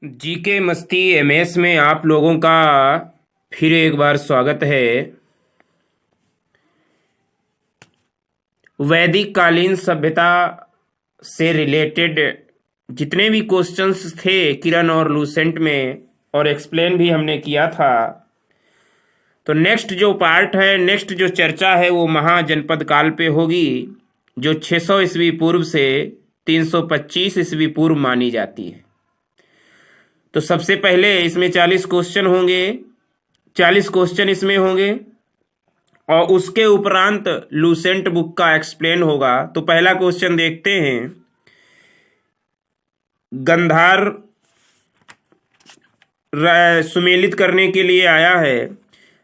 GK मस्ती MS में आप लोगों का फिर एक बार स्वागत है। वैदिक कालीन सभ्यता से रिलेटेड जितने भी क्वेश्चंस थे किरण और लूसेंट में, और एक्सप्लेन भी हमने किया था, तो नेक्स्ट जो पार्ट है, नेक्स्ट जो चर्चा है वो महाजनपद काल पे होगी, जो 600 ईस्वी पूर्व से 325 ईस्वी पूर्व मानी जाती है। तो सबसे पहले इसमें 40 क्वेश्चन होंगे, 40 क्वेश्चन इसमें होंगे और उसके उपरांत लूसेंट बुक का एक्सप्लेन होगा। तो पहला क्वेश्चन देखते हैं। गंधार सुमेलित करने के लिए आया है।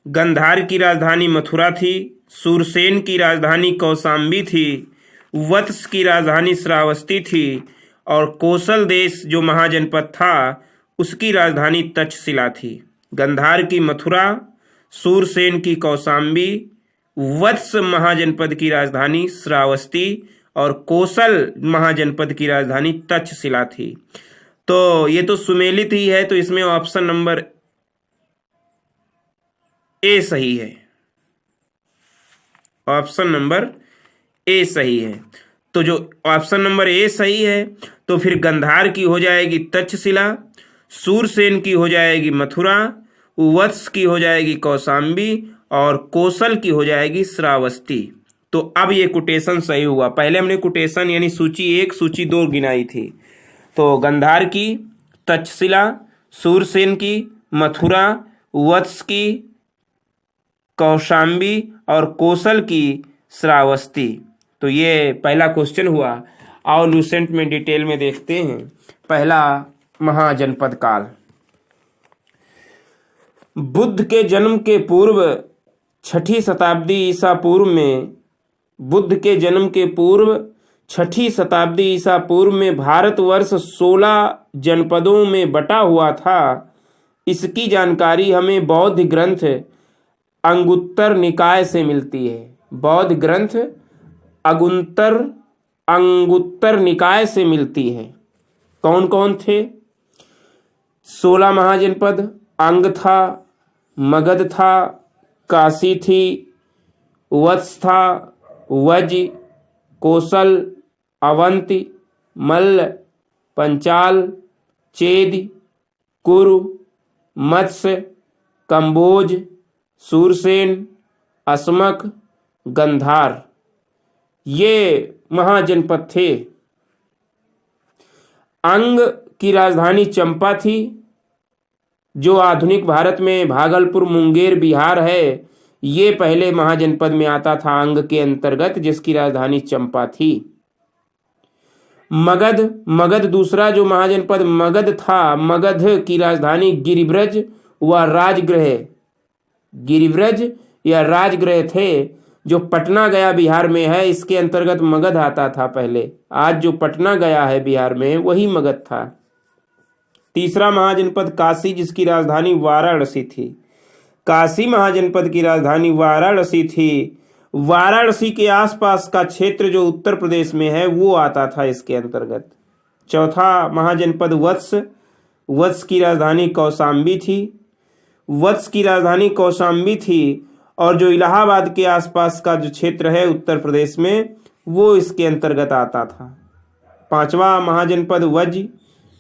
गंधार की राजधानी मथुरा थी, सूरसेन की राजधानी कौशाम्बी थी, वत्स की राजधानी श्रावस्ती थी और कोसल देश जो महाजनपद था उसकी राजधानी तक्षशिला थी। गंधार की मथुरा, सूरसेन की कौशाम्बी, वत्स महाजनपद की राजधानी श्रावस्ती और कोसल महाजनपद की राजधानी तक्षशिला थी। तो ये तो सुमेलित ही है, तो इसमें ऑप्शन नंबर ए सही है। ऑप्शन नंबर ए सही है। तो जो ऑप्शन नंबर ए सही है, तो फिर गंधार की हो जाएगी तक्षशिला, सूरसेन की हो जाएगी मथुरा, वत्स की हो जाएगी कौशाम्बी और कोसल की हो जाएगी श्रावस्ती। तो अब ये कोटेशन सही हुआ। पहले हमने कोटेशन यानी सूची 1 सूची 2 गिनाई थी। तो गंधार की तक्षशिला, सूरसेन की मथुरा, वत्स की कौशाम्बी और कोसल की श्रावस्ती। तो ये पहला क्वेश्चन हुआ। और लूसेंट में डिटेल में देखते हैं। पहला महाजनपद काल। बुद्ध के जन्म के पूर्व 6ठी शताब्दी ईसा पूर्व में, बुद्ध के जन्म के पूर्व 6ठी शताब्दी ईसा पूर्व में भारतवर्ष 16 जनपदों में बटा हुआ था। इसकी जानकारी हमें बौद्ध ग्रंथ अंगुत्तर निकाय से मिलती है। बौद्ध ग्रंथ अंगुत्तर निकाय से मिलती है। कौन कौन थे? 16 महाजनपद। अंग था, मगध था, काशी थी, वत्स था, वज, कोसल, अवंती, मल्ल, पंचाल, चेद, कुरु, मत्स्य, कंबोज, सूरसेन, अस्मक, गंधार, ये महाजनपद थे। अंग की राजधानी चंपा थी, जो आधुनिक भारत में भागलपुर, मुंगेर, बिहार है। ये पहले महाजनपद में आता था अंग के अंतर्गत, जिसकी राजधानी चंपा थी। मगध दूसरा जो महाजनपद मगध था, मगध की राजधानी गिरिब्रज व राजगृह, गिरिब्रज या राजगृह थे, जो पटना गया बिहार में है। इसके अंतर्गत मगध आता था पहले। आज जो पटना गया है बिहार में वही मगध था। तीसरा महाजनपद काशी, जिसकी राजधानी वाराणसी थी। काशी महाजनपद की राजधानी वाराणसी थी। वाराणसी के आसपास का क्षेत्र जो उत्तर प्रदेश में है वो आता था इसके अंतर्गत। चौथा महाजनपद वत्स, वत्स की राजधानी कौशाम्बी थी। वत्स की राजधानी कौशाम्बी थी और जो इलाहाबाद के आसपास का जो क्षेत्र है उत्तर प्रदेश में वो इसके अंतर्गत आता था। पांचवा महाजनपद वज,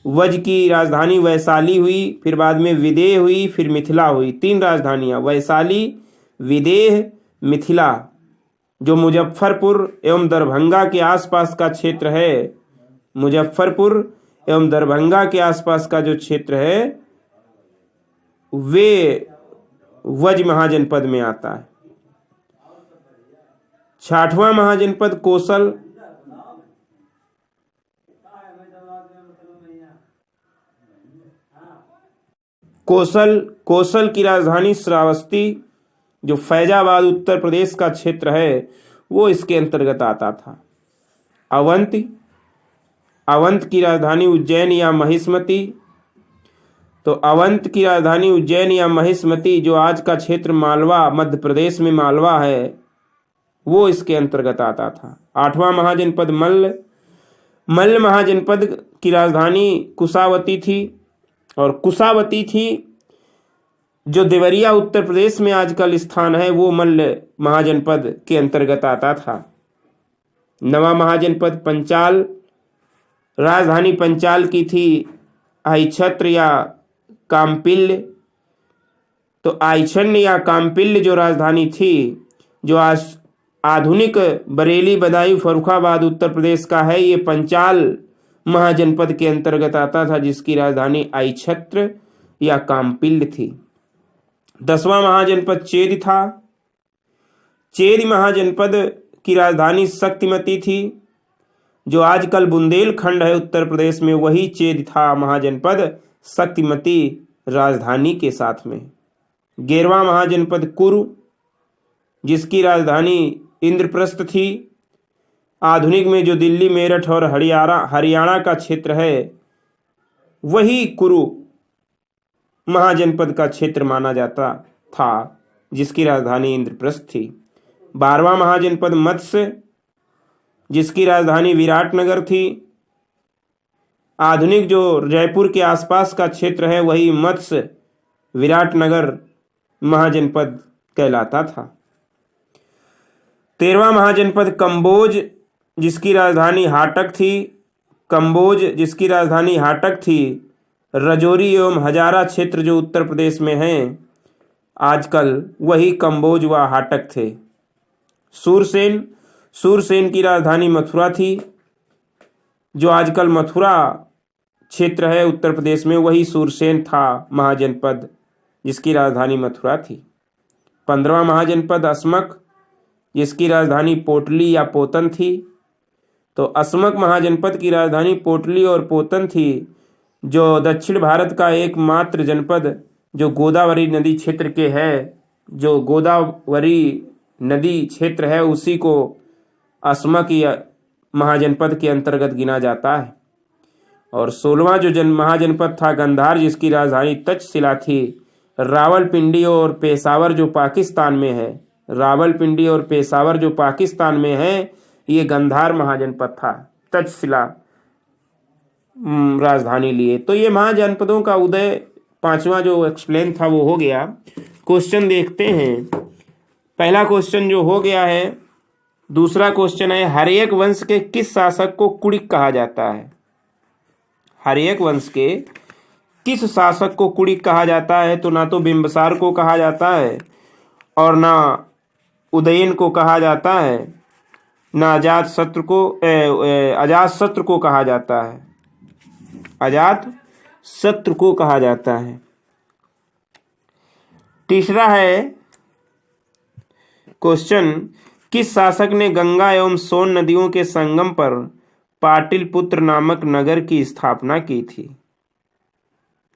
वज की राजधानी वैशाली हुई, फिर बाद में विदेह हुई, फिर मिथिला हुई। 3 राजधानियां, वैशाली, विदेह, मिथिला, जो मुजफ्फरपुर एवं दरभंगा के आसपास का क्षेत्र है। मुजफ्फरपुर एवं दरभंगा के आसपास का जो क्षेत्र है वे वज महाजनपद में आता है। 6वां महाजनपद कोसल, कोसल की राजधानी श्रावस्ती, जो फैजाबाद उत्तर प्रदेश का क्षेत्र है वो इसके अंतर्गत आता था। अवंत की राजधानी उज्जैन या महिष्मती। तो अवंत की राजधानी उज्जैन या महिष्मती, जो आज का क्षेत्र मालवा, मध्य प्रदेश में मालवा है, वो इसके अंतर्गत आता था। 8वां महाजनपद मल्ल महाजनपद की राजधानी कुशावती थी। और कुशावती थी जो देवरिया उत्तर प्रदेश में आजकल स्थान है, वो मल्ल महाजनपद के अंतर्गत आता था। नवा महाजनपद पंचाल, राजधानी पंचाल की थी आइछत्र या कामपिल्य। तो आइछन्य या कामपिल्य जो राजधानी थी, जो आज आधुनिक बरेली, बदायूं, फर्रुखाबाद उत्तर प्रदेश का है, ये पंचाल महाजनपद के अंतर्गत आता था, जिसकी राजधानी आइछत्र या कामपिल्य थी। 10वां महाजनपद चेद था। चेद महाजनपद की राजधानी शक्तिमती थी, जो आजकल बुंदेलखंड है उत्तर प्रदेश में, वही चेद था महाजनपद शक्तिमती राजधानी के साथ में। 11वां महाजनपद कुरु, जिसकी राजधानी इंद्रप्रस्थ थी। आधुनिक में जो दिल्ली, मेरठ और हरियाणा का क्षेत्र है, वही कुरु महाजनपद का क्षेत्र माना जाता था, जिसकी राजधानी इंद्रप्रस्थ थी। 12वां महाजनपद मत्स्य, जिसकी राजधानी विराटनगर थी। आधुनिक जो जयपुर के आसपास का क्षेत्र है, वही मत्स्य विराटनगर महाजनपद कहलाता था। 13वां महाजनपद कंबोज, जिसकी राजधानी हाटक थी। कंबोज जिसकी राजधानी हाटक थी। रजौरी एवं हजारा क्षेत्र जो उत्तर प्रदेश में हैं आजकल, वही कंबोज व हाटक थे। सूरसेन, सूरसेन की राजधानी मथुरा थी, जो आजकल मथुरा क्षेत्र है उत्तर प्रदेश में, वही सूरसेन था महाजनपद, जिसकी राजधानी मथुरा थी। 15वां महाजनपद असमक, जिसकी राजधानी पोटली या पोतन थी। तो असमक महाजनपद की राजधानी पोटली और पोतन थी, जो दक्षिण भारत का एकमात्र जनपद जो गोदावरी नदी क्षेत्र के है, जो गोदावरी नदी क्षेत्र है, उसी को असमक या महाजनपद के अंतर्गत गिना जाता है। और 16वां जो महाजनपद था गंधार, जिसकी राजधानी तक्षशिला थी। रावलपिंडी और पेशावर जो पाकिस्तान में है, रावलपिंडी और पेशावर जो पाकिस्तान में है, ये गंधार महाजनपद था, तक्षशिला राजधानी लिए। तो ये महाजनपदों का उदय 5वां जो एक्सप्लेन था वो हो गया। क्वेश्चन देखते हैं। पहला क्वेश्चन जो हो गया है, दूसरा क्वेश्चन है, हर्यक वंश के किस शासक को कुड़िक कहा जाता है? हर्यक वंश के किस शासक को कुड़िक कहा जाता है? तो ना तो बिंबिसार को कहा जाता है और ना उदयन को कहा जाता है, ना अजातशत्रु को कहा जाता है। अजातशत्रु को कहा जाता है। तीसरा है क्वेश्चन, किस शासक ने गंगा एवं सोन नदियों के संगम पर पाटलिपुत्र नामक नगर की स्थापना की थी?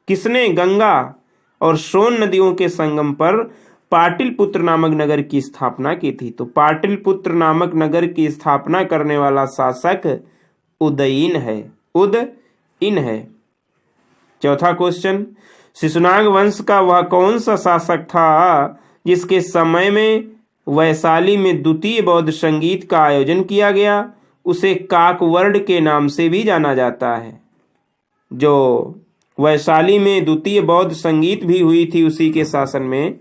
किसने गंगा और सोन नदियों के संगम पर पाटलिपुत्र नामक नगर की स्थापना की थी? तो पाटलिपुत्र नामक नगर की स्थापना करने वाला शासक उदयीन है, उदयीन है। चौथा क्वेश्चन, शिशुनाग वंश का वह कौन सा शासक था जिसके समय में वैशाली में द्वितीय बौद्ध संगीत का आयोजन किया गया? उसे काकवर्ण के नाम से भी जाना जाता है। जो वैशाली में द्वितीय बौद्ध संगीत भी हुई थी उसी के शासन में,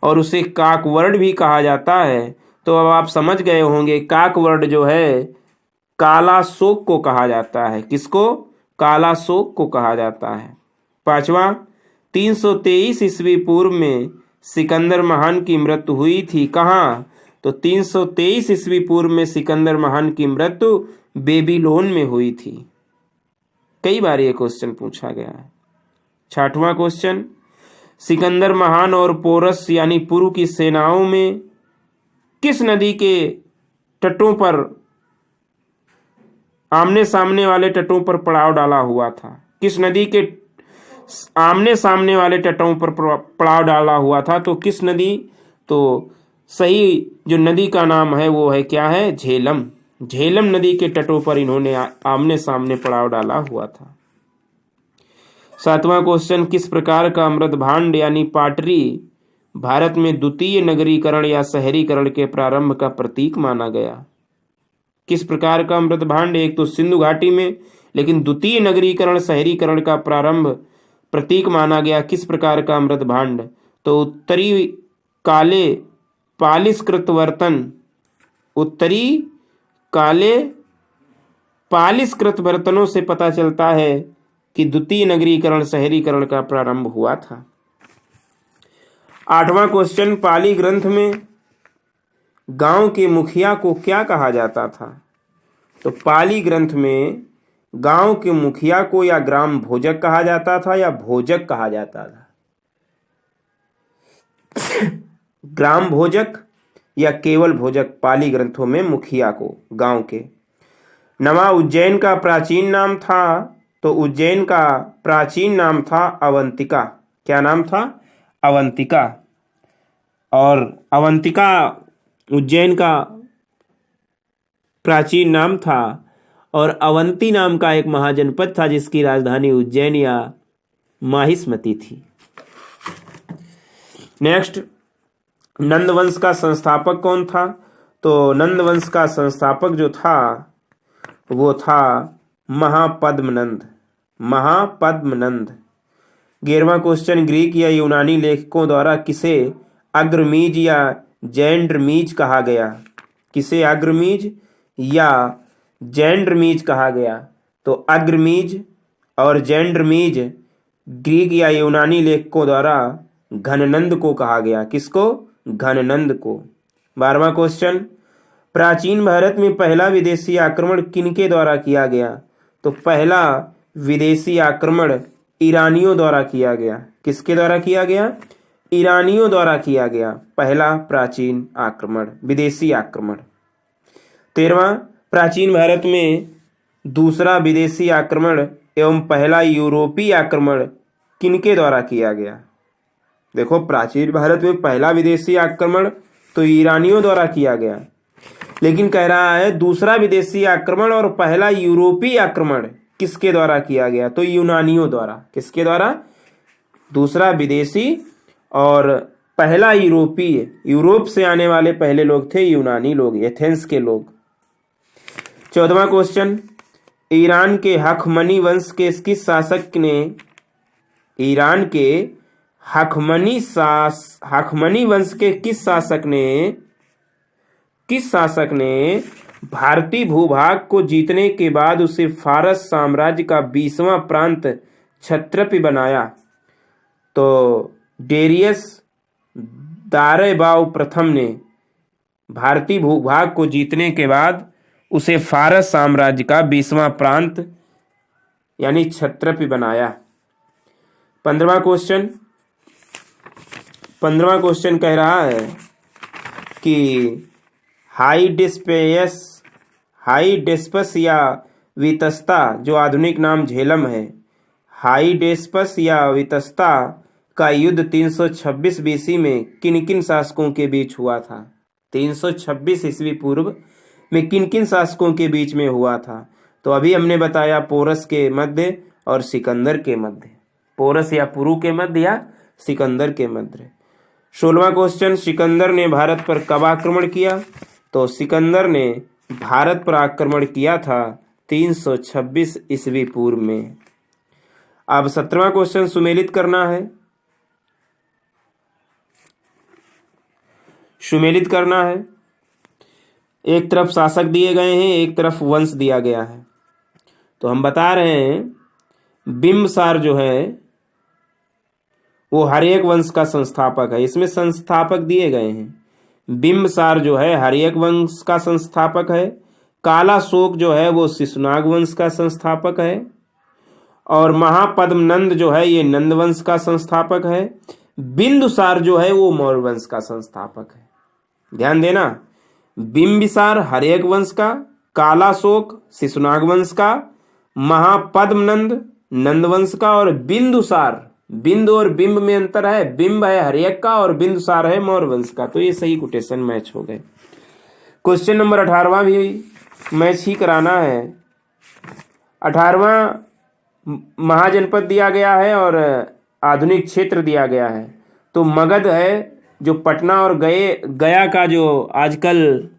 और उसे काकवर्ण भी कहा जाता है। तो अब आप समझ गए होंगे, काकवर्ण जो है कालाशोक को कहा जाता है। किसको? कालाशोक को कहा जाता है। पांचवा, 323 ईस्वी पूर्व में सिकंदर महान की मृत्यु हुई थी। कहाँ? तो 323 ईस्वी पूर्व में सिकंदर महान की मृत्यु बेबीलोन में हुई थी। कई बार ये क्वेश्चन पूछा गया है। छठवां क्वेश्चन, सिकंदर महान और पोरस यानी पुरु की सेनाओं में किस नदी के तटों पर आमने सामने वाले तटों पर पड़ाव डाला हुआ था? किस नदी के आमने सामने वाले तटों पर पड़ाव डाला हुआ था? तो किस नदी? तो सही जो नदी का नाम है वो है क्या है? झेलम। झेलम नदी के तटों पर इन्होंने आमने सामने पड़ाव डाला हुआ था। सातवां क्वेश्चन, किस प्रकार का अमृत भांड यानी पाटरी भारत में द्वितीय नगरीकरण या शहरीकरण के प्रारंभ का प्रतीक माना गया? किस प्रकार का अमृत भांड? एक तो सिंधु घाटी में, लेकिन द्वितीय नगरीकरण शहरीकरण का प्रतीक माना गया किस प्रकार का अमृत भांड? तो उत्तरी काले पालिशकृत बर्तन, उत्तरी काले पालिशकृत बर्तनों से पता चलता है कि द्वितीय नगरीकरण शहरीकरण का प्रारंभ हुआ था। 8वां क्वेश्चन, पाली ग्रंथ में गांव के मुखिया को क्या कहा जाता था? तो पाली ग्रंथ में गांव के मुखिया को या ग्राम भोजक कहा जाता था या भोजक कहा जाता था? ग्राम भोजक या केवल भोजक पाली ग्रंथों में मुखिया को गांव के। 9वां, उज्जैन का प्राचीन नाम था? तो उज्जैन का प्राचीन नाम था अवंतिका। क्या नाम था? अवंतिका। और अवंतिका उज्जैन का प्राचीन नाम था और अवंती नाम का एक महाजनपद था जिसकी राजधानी उज्जैन या माहिष्मती थी। नेक्स्ट, नंदवंश का संस्थापक कौन था? तो नंदवंश का संस्थापक जो था वो था महापद्मनंद। महापद्मनंद। 11वां क्वेश्चन, ग्रीक या यूनानी लेखकों द्वारा किसे अग्रमीज या जैंड्रमीज कहा गया? किसे अग्रमीज या जैंड्रमीज कहा गया? तो अग्रमीज और जैंड्रमीज ग्रीक या यूनानी लेखकों द्वारा घननंद को कहा गया। किसको? घननंद को। 12वां क्वेश्चन, प्राचीन भारत में पहला विदेशी आक्रमण किनके द्वारा किया गया? तो पहला विदेशी आक्रमण ईरानियों द्वारा किया गया। किसके द्वारा किया गया? ईरानियों द्वारा किया गया पहला प्राचीन आक्रमण, विदेशी आक्रमण। 13वां, प्राचीन भारत में दूसरा विदेशी आक्रमण एवं पहला यूरोपीय आक्रमण किनके द्वारा किया गया? देखो, प्राचीन भारत में पहला विदेशी आक्रमण तो ईरानियों द्वारा किया गया, लेकिन कह रहा है दूसरा विदेशी आक्रमण और पहला यूरोपीय आक्रमण किसके द्वारा किया गया? तो यूनानियों द्वारा। किसके द्वारा? दूसरा विदेशी और पहला यूरोपीय। यूरोप से आने वाले पहले लोग थे यूनानी लोग, एथेंस के लोग। 14वां क्वेश्चन, ईरान के हखमनी वंश के किस शासक ने ईरान के हखमनी वंश के किस शासक ने भारतीय भूभाग को जीतने के बाद उसे फारस साम्राज्य का 20वां प्रांत क्षत्रपि बनाया? तो डेरियस दारेबाव प्रथम ने भारतीय भूभाग को जीतने के बाद उसे फारस साम्राज्य का 20वां प्रांत यानी क्षत्रपि बनाया। 15वां क्वेश्चन कह रहा है कि हाइडेस्पस या वितस्ता, जो आधुनिक नाम झेलम है, हाइडेस्पस या वितस्ता का युद्ध 326 बीसी में किन किन शासकों के बीच हुआ था? 326 ईस्वी पूर्व में किन किन शासकों के बीच में हुआ था? तो अभी हमने बताया पोरस के मध्य और सिकंदर के मध्य। पोरस या पुरु के मध्य या सिकंदर के मध्य। 16वां क्वेश्चन, सिकंदर ने भारत पर कब आक्रमण किया? तो सिकंदर ने भारत पर आक्रमण किया था 326 ईस्वी पूर्व में। अब 17वां क्वेश्चन सुमेलित करना है। सुमेलित करना है। एक तरफ शासक दिए गए हैं, एक तरफ वंश दिया गया है। तो हम बता रहे हैं बिंबसार जो है वो हर्यक वंश का संस्थापक है। इसमें संस्थापक दिए गए हैं। बिंबसार जो है हर्यक वंश का संस्थापक है। काला शोक जो है वो शिशुनाग वंश का संस्थापक है। और महापद्मनंद जो है ये नंद वंश का संस्थापक है। बिंदुसार जो है वो मौर्य वंश का संस्थापक है। ध्यान देना, बिंबिसार हर्यक वंश का, काला शोक शिशुनाग वंश का, महापद्मनंद नंद वंश का और बिंदुसार, बिंदु और बिंब में अंतर है, बिंब है हर्यक का और बिंदुसार है मौर्य वंश का। तो ये सही कोटेशन मैच हो गए। क्वेश्चन नंबर 18वां भी मैच ही कराना है। 18वां महाजनपद दिया गया है और आधुनिक क्षेत्र दिया गया है। तो मगध है जो पटना और गया का जो आजकल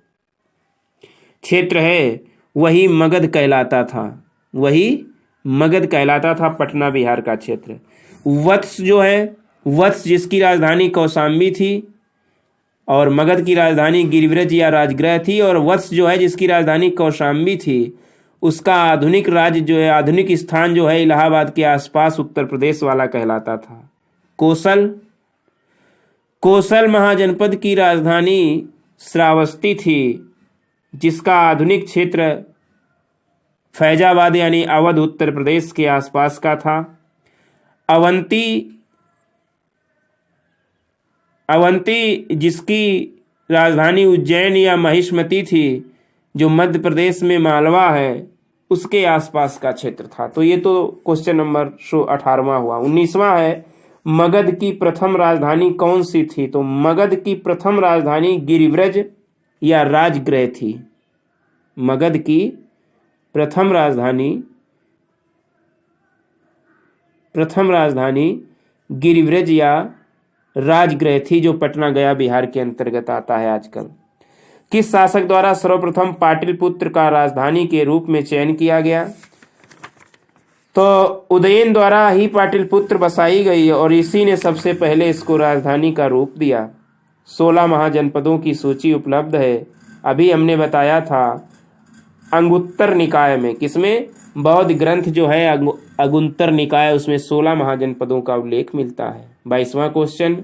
क्षेत्र है वही मगध कहलाता था, वही मगध कहलाता था, पटना बिहार का क्षेत्र। वत्स जो है, वत्स जिसकी राजधानी कौशाम्बी थी और मगध की राजधानी गिरिव्रज या राजगृह थी, और वत्स जो है जिसकी राजधानी कौशाम्बी थी, उसका आधुनिक राज्य जो है, आधुनिक स्थान जो है इलाहाबाद के आसपास उत्तर प्रदेश वाला कहलाता था। कोसल, कोसल महाजनपद की राजधानी श्रावस्ती थी, जिसका आधुनिक क्षेत्र फैजाबाद यानी अवध उत्तर प्रदेश के आसपास का था। अवंती, अवंती जिसकी राजधानी उज्जैन या महिष्मती थी, जो मध्य प्रदेश में मालवा है, उसके आसपास का क्षेत्र था। तो ये तो क्वेश्चन नंबर 18वां हुआ। 19वां है, मगध की प्रथम राजधानी कौन सी थी? तो मगध की प्रथम राजधानी गिरिव्रज या राजगृह थी। मगध की प्रथम राजधानी गिरिव्रज या राजगृह थी, जो पटना गया बिहार के अंतर्गत आता है आजकल। किस शासक द्वारा सर्वप्रथम पाटलिपुत्र का राजधानी के रूप में चयन किया गया? तो उदयन द्वारा ही पाटलिपुत्र बसाई गई और इसी ने सबसे पहले इसको राजधानी का रूप दिया। 16 महाजनपदों की सूची उपलब्ध है, अभी हमने बताया था अंगुत्तर निकाय में। किसमें? बौद्ध ग्रंथ जो है अंगुत्तर निकाय, उसमें 16 महाजनपदों का उल्लेख मिलता है। 22वां क्वेश्चन,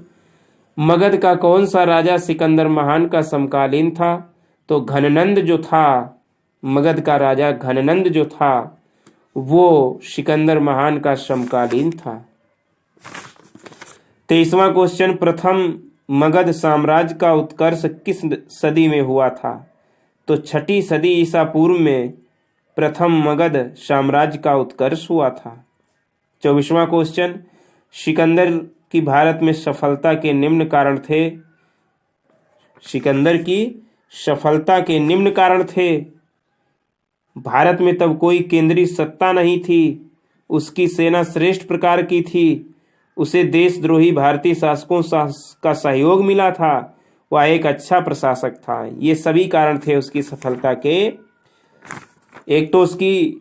मगध का कौन सा राजा सिकंदर महान का समकालीन था? तो घननंद जो था, मगध का राजा घननंद जो था, वो सिकंदर महान का समकालीन था। 23वां क्वेश्चन, प्रथम मगध साम्राज्य का उत्कर्ष किस सदी में हुआ था? तो 6ठी सदी ईसा पूर्व में प्रथम मगध साम्राज्य का उत्कर्ष हुआ था। 24वां क्वेश्चन, सिकंदर की भारत में सफलता के निम्न कारण थे। सिकंदर की सफलता के निम्न कारण थे। भारत में तब कोई केंद्रीय सत्ता नहीं थी, उसकी सेना श्रेष्ठ प्रकार की थी, उसे देशद्रोही भारतीय शासकों का सहयोग मिला था, वह एक अच्छा प्रशासक था। ये सभी कारण थे उसकी सफलता के। एक तो उसकी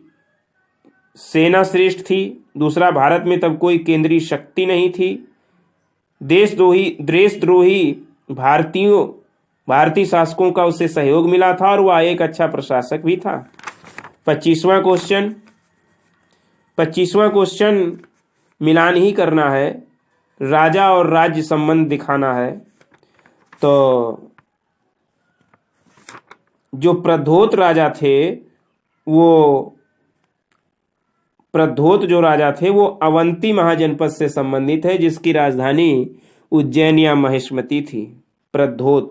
सेना श्रेष्ठ थी, दूसरा भारत में तब कोई केंद्रीय शक्ति नहीं थी, देशद्रोही भारतीय शासकों का उसे सहयोग मिला था, और वह एक अच्छा प्रशासक भी था। 25वां क्वेश्चन मिलान ही करना है, राजा और राज्य संबंध दिखाना है। तो जो प्रद्योत राजा थे, वो अवंती महाजनपद से संबंधित है, जिसकी राजधानी उज्जैन या महिष्मती थी। प्रद्योत।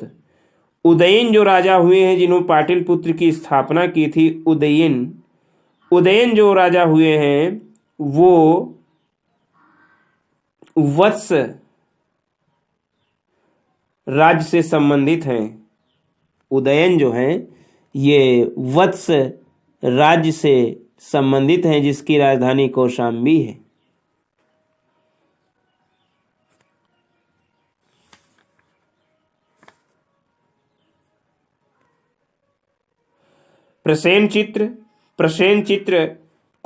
उदयन जो राजा हुए हैं, जिन्होंने पाटलिपुत्र की स्थापना की थी, उदयन जो राजा हुए हैं, वो वत्स राज्य से संबंधित हैं। उदयन जो हैं, ये वत्स राज्य से संबंधित हैं, जिसकी राजधानी कौशाम्बी है। प्रसेनचित्र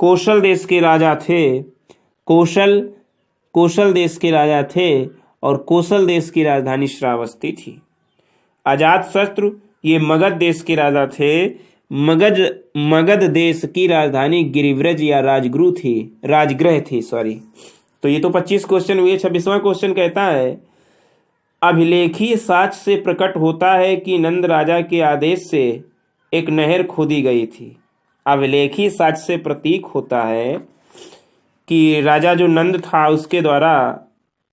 कौशल देश के राजा थे। कौशल देश के राजा थे और कौशल देश की राजधानी श्रावस्ती थी। अजातशत्रु ये मगध देश के राजा थे। मगध देश की राजधानी गिरिव्रज या राजगृह थी। तो ये तो 25 क्वेश्चन हुए। 26वां क्वेश्चन कहता है, अभिलेखीय साक्ष्य से प्रकट होता है कि नंद राजा के आदेश से एक नहर खोदी गई थी। अभिलेखीय साक्ष्य से प्रतीक होता है कि राजा जो नंद था, उसके द्वारा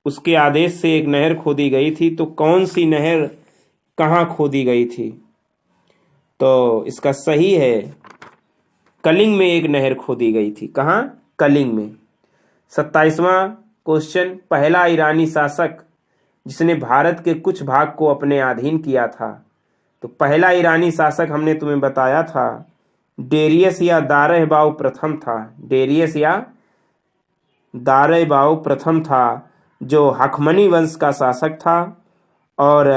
उसके आदेश से एक नहर खोदी गई थी। तो कौन सी नहर कहाँ खोदी गई थी? तो इसका सही है, कलिंग में एक नहर खोदी गई थी। कहाँ? कलिंग में। 27वां क्वेश्चन, पहला ईरानी शासक जिसने भारत के कुछ भाग को अपने अधीन किया था। तो पहला ईरानी शासक हमने तुम्हें बताया था, डेरियस या दारहबाऊ प्रथम था। डेरियस या दारहबाऊ प्रथम था, जो हखमनी वंश का शासक था और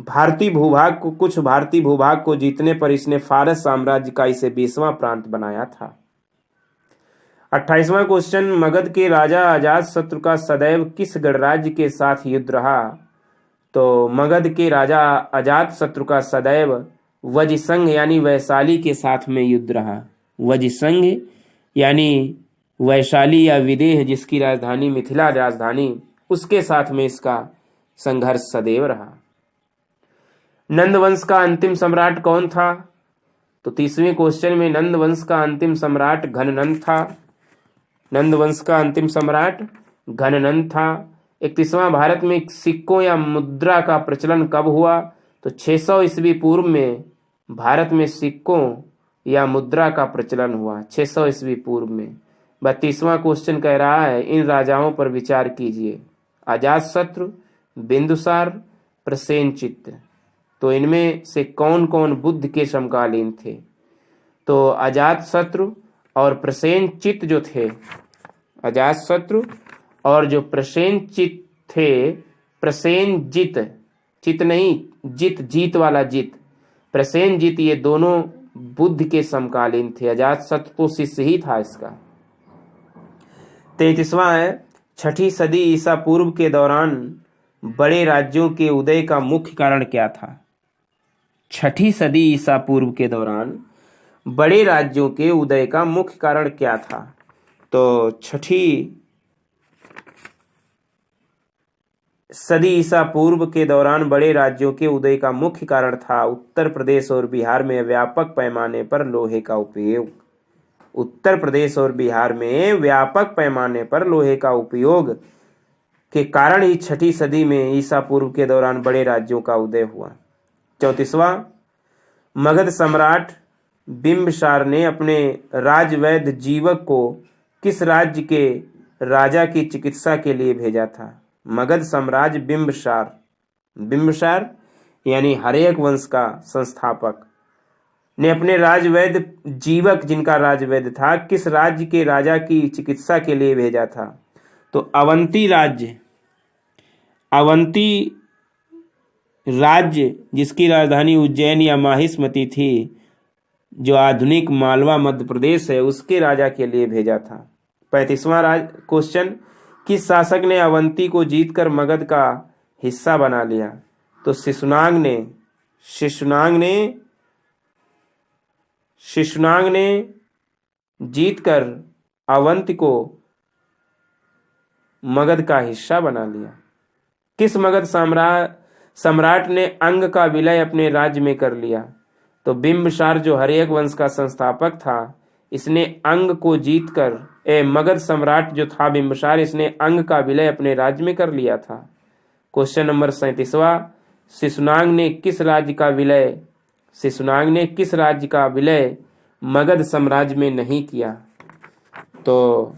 कुछ भारतीय भूभाग को जीतने पर इसने फारस साम्राज्य का इसे 20वां प्रांत बनाया था। 28वां क्वेश्चन, मगध के राजा अजातशत्रु का सदैव किस गणराज्य के साथ युद्ध रहा? तो मगध के राजा अजातशत्रु का सदैव वज्रसंघ यानी वैशाली के साथ में युद्ध रहा। वज्रसंघ यानी वैशाली या विदेह जिसकी राजधानी मिथिला राजधानी, उसके साथ में इसका संघर्ष सदैव रहा। नंद वंश का अंतिम सम्राट कौन था? तो 30वें क्वेश्चन में नंद वंश का अंतिम सम्राट घननंद था। नंद वंश का अंतिम सम्राट घननंद था। 31वां, भारत में सिक्कों या मुद्रा का प्रचलन कब हुआ? तो 600 ईस्वी पूर्व में भारत में सिक्कों या मुद्रा का प्रचलन हुआ, 600 ईस्वी पूर्व में। 32वां क्वेश्चन कह रहा है इन राजाओं पर विचार कीजिए, अजातशत्रु, बिंदुसार, प्रसेनचित्त। तो इनमें से कौन कौन बुद्ध के समकालीन थे? तो अजातशत्रु और प्रसेनचित्त जो थे, अजातशत्रु और जो प्रसेनचित्त थे, प्रसेनजित, चित नहीं जित, जीत वाला जित, प्रसेनजित, ये दोनों बुद्ध के समकालीन थे। अजातशत्रु तो शिष्य ही था इसका। 33वां है, 6ठी सदी ईसा पूर्व के दौरान बड़े राज्यों के उदय का मुख्य कारण क्या था? 6ठी सदी ईसा पूर्व के दौरान बड़े राज्यों के उदय का मुख्य कारण क्या था? तो 6ठी सदी ईसा पूर्व के दौरान बड़े राज्यों के उदय का मुख्य कारण था उत्तर प्रदेश और बिहार में व्यापक पैमाने पर लोहे का उपयोग। उत्तर प्रदेश और बिहार में व्यापक पैमाने पर लोहे का उपयोग के कारण ही 6ठी सदी में ईसा पूर्व के दौरान बड़े राज्यों का उदय हुआ। 34वां, मगध सम्राट बिंबिसार ने अपने राजवैद्य जीवक को किस राज्य के राजा की चिकित्सा के लिए भेजा था? मगध साम्राज्य बिंबिसार, बिंबिसार यानी हर्यक वंश का संस्थापक ने अपने राजवैद्य जीवक, जिनका राजवैद्य था, किस राज्य के राजा की चिकित्सा के लिए भेजा था? तो अवंती राज्य, अवंती राज्य जिसकी राजधानी उज्जैन या माहिष्मती थी, जो आधुनिक मालवा मध्य प्रदेश है, उसके राजा के लिए भेजा था। 35वां क्वेश्चन, किस शासक ने अवंती को जीतकर मगध का हिस्सा बना लिया? तो शिशुनाग ने, शिशुनाग ने जीतकर अवंती को मगध का हिस्सा बना लिया। किस मगध सम्राट ने अंग का विलय अपने राज्य में कर लिया? तो बिंबिसार जो हर्यक वंश का संस्थापक था, इसने अंग को जीतकर, मगध सम्राट जो था बिंबिसार, इसने अंग का विलय अपने राज्य में कर लिया था। क्वेश्चन नंबर 37वां, शिशुनाग ने किस राज्य का विलय मगध साम्राज्य में नहीं किया? तो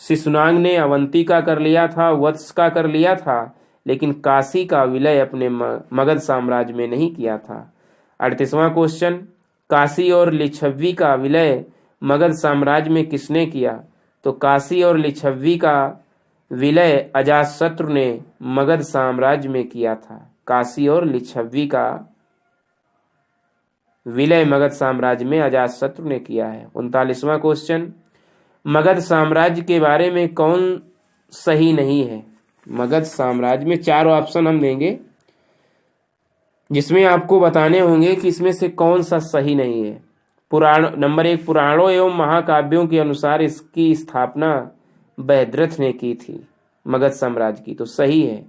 शिशुनाग ने अवंती का कर लिया था, वत्स का कर लिया था, लेकिन काशी का विलय अपने मगध साम्राज्य में नहीं किया था। 38वां क्वेश्चन, काशी और लिच्छवी का विलय मगध साम्राज्य में किसने किया? तो काशी और लिच्छवी का विलय अजातशत्रु ने मगध साम्राज्य में किया था। काशी और लिच्छवी का विलय मगध साम्राज्य में अजातशत्रु ने किया है। 39वां क्वेश्चन, मगध साम्राज्य के बारे में कौन सही नहीं है? मगध साम्राज्य में 4 ऑप्शन हम देंगे, जिसमें आपको बताने होंगे कि इसमें से कौन सा सही नहीं है। नंबर 1, पुराणों एवं महाकाव्यों के अनुसार इसकी स्थापना बृहद्रथ ने की थी, मगध साम्राज्य की, तो सही है।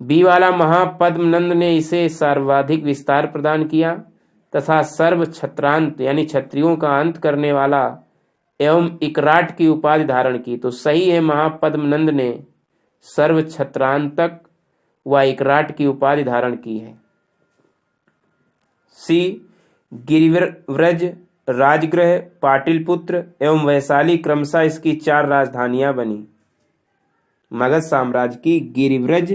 बी वाला, महापद्मनंद ने इसे सर्वाधिक विस्तार प्रदान किया तथा सर्व छत्रांत यानी क्षत्रियों का अंत करने वाला एवं इकराट की उपाधि धारण की, तो सही है, महापद्मनंद ने सर्व छत्रांतक व इकराट की उपाधि धारण की है। सी, गिरिव्रज, राजगृह, पाटिलपुत्र एवं वैशाली क्रमशः इसकी 4 राजधानियां बनी। मगध साम्राज्य की गिरिव्रज,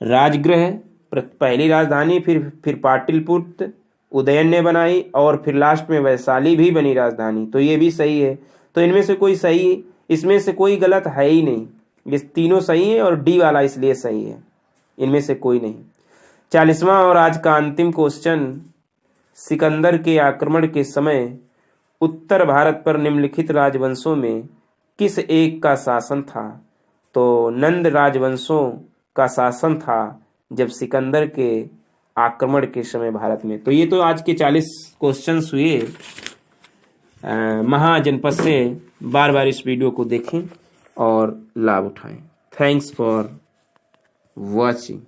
राजगृह पहली राजधानी, फिर पाटिलपुत्र उदयन ने बनाई और फिर लास्ट में वैशाली भी बनी राजधानी, तो ये भी सही है। तो इनमें से कोई सही, इसमें से कोई गलत है ही नहीं, ये तीनों सही है और डी वाला इसलिए सही है, इनमें से कोई नहीं। 40वां और आज का अंतिम क्वेश्चन, सिकंदर के आक्रमण के समय उत्तर भारत पर निम्नलिखित राजवंशों में किस एक का शासन था? तो नंद राजवंशों का शासन था जब सिकंदर के आक्रमण के समय भारत में। तो ये तो आज के 40 क्वेश्चंस हुए महाजनपद से। बार बार इस वीडियो को देखें और लाभ उठाएं। Thanks for watching.